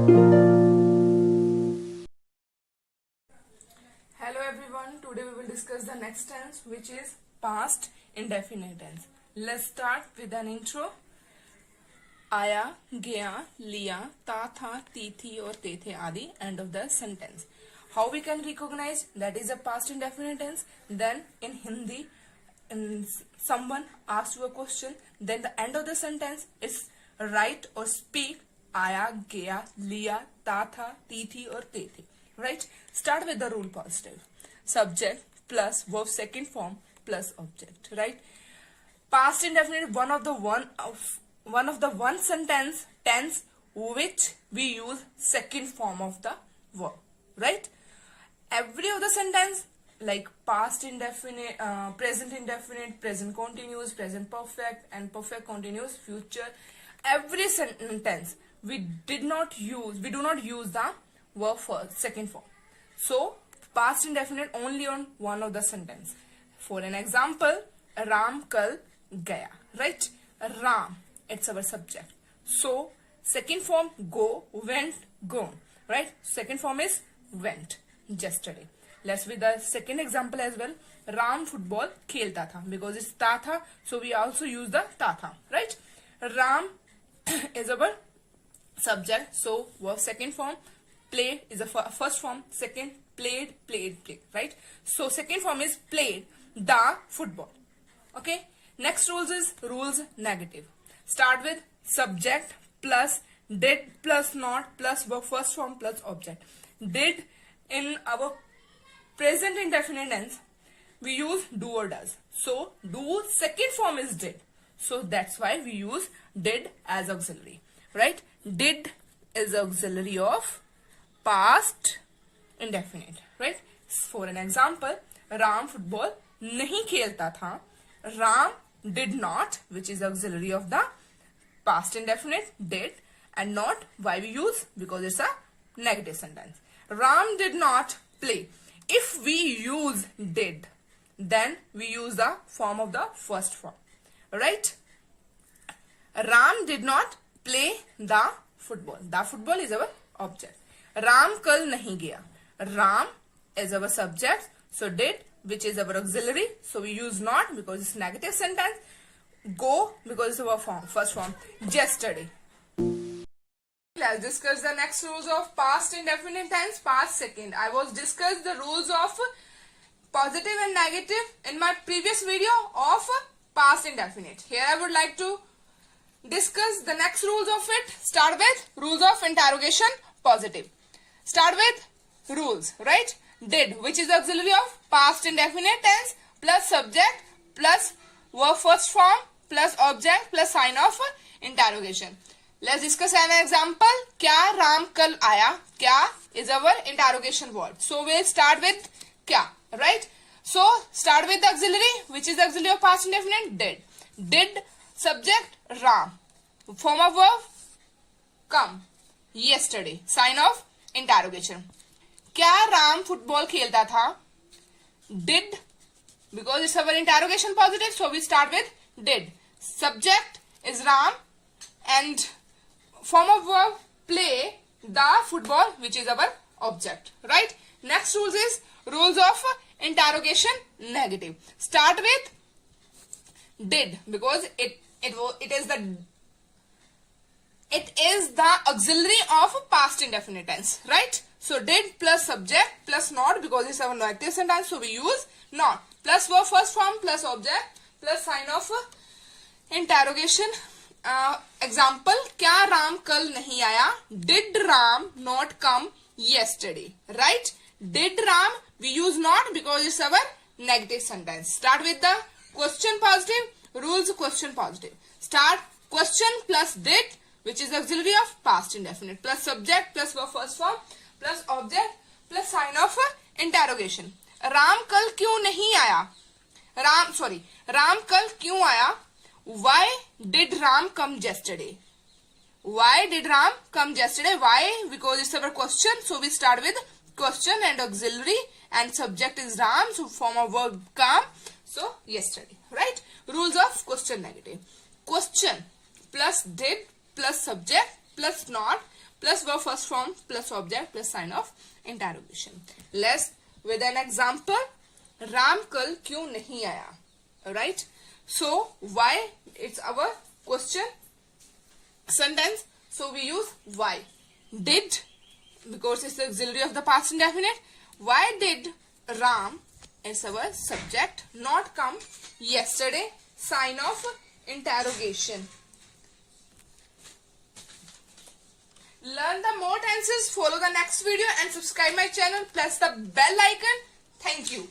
Hello everyone, today we will discuss the next tense which is past indefinite tense. Let's start with an intro. आया, गया, लिया, था, ती थी और ते थे आदि end of the sentence. How we can recognize that is a past indefinite tense? Then in Hindi, someone asks you a question, then the end of the sentence is write or speak आया, गया, लिया, था, ती थी और ते थे. Right? Start with the rule positive. Subject plus verb second form plus object. Right? Past indefinite one of the one sentence tense which we use second form of the verb. Right? Every other sentence like past indefinite, present indefinite, present continuous, present perfect, and perfect continuous, future. Every sentence we do not use the verb for second form. So past indefinite only on one of the sentence. For an example, Ram kal gaya. Right? Ram, it's our subject. So second form go, went, gone. Right? Second form is went, yesterday. Let's with the second example as well. Ram football khelta tha, because it's ta tha, so we also use the ta tha. Right? Ram is our subject, so verb second form. Play is the first form, second played, right? So second form is played the football. Okay, next rules negative. Start with subject plus did plus not plus verb first form plus object. Did in our present indefinite tense we use do or does, so do second form is did, so that's why we use did as auxiliary. Right? Did is auxiliary of past indefinite. Right? For an example, Ram football nahi khelta tha. Ram did not, which is auxiliary of the past indefinite did, and not why we use, because it's a negative sentence. Ram did not play. If we use did, then we use the form of the first form. Right? Ram did not play the football. The football is our object. Ram kal nahi gaya. Ram is our subject, so did, which is our auxiliary, so we use not because it's negative sentence. Go, because it's our first form. Yesterday. Let's discuss the next rules of past indefinite tense, past second. I was discussed the rules of positive and negative in my previous video of past indefinite. Here I would like to discuss the next rules of it. Start with rules of interrogation, positive. Start with rules, right? Did, which is auxiliary of past indefinite tense, plus subject, plus verb first form, plus object, plus sign of interrogation. Let's discuss an example. Kya Ram kal aaya? Kya is our interrogation word. So we'll start with kya, right? So start with the auxiliary, which is the auxiliary of past indefinite, did. Did, subject, Ram. Form of verb, come, yesterday. Sign of interrogation. क्या Ram football खेलता था? Did, because it's our interrogation positive, so we start with did. Subject is Ram and form of verb play the football, which is our object. Right? Next rules is rules of interrogation negative. Start with did, because it is the auxiliary of past indefinite tense. Right? So did plus subject plus not, because it's our negative sentence, so we use not, plus verb first form plus object plus sign of interrogation. Example, क्या राम कल नहीं आया? Did Ram not come yesterday? Right? Did Ram, we use not because it's our negative sentence. Start with the question positive, rules question positive. Start question plus did, which is auxiliary of past indefinite, plus subject plus verb first form plus object plus sign of interrogation. Ram कल क्यों नहीं आया? राम कल क्यों आया? Why did Ram come yesterday? Why did Ram come yesterday? Why? Because it's our question, so we start with question and auxiliary, and subject is Ram, so form of verb come, so yesterday. Right? Rules of question negative. Question plus did plus subject plus not plus verb first form plus object plus sign of interrogation. Let's with an example. Ram kal kyun nahi aaya? Alright. So why? It's our question sentence. So we use why. Did, because it's the auxiliary of the past indefinite. Why did Ram, it's our subject, not come yesterday? Sign of interrogation. Learn the more tenses, follow the next video and subscribe my channel, press the bell icon. Thank you.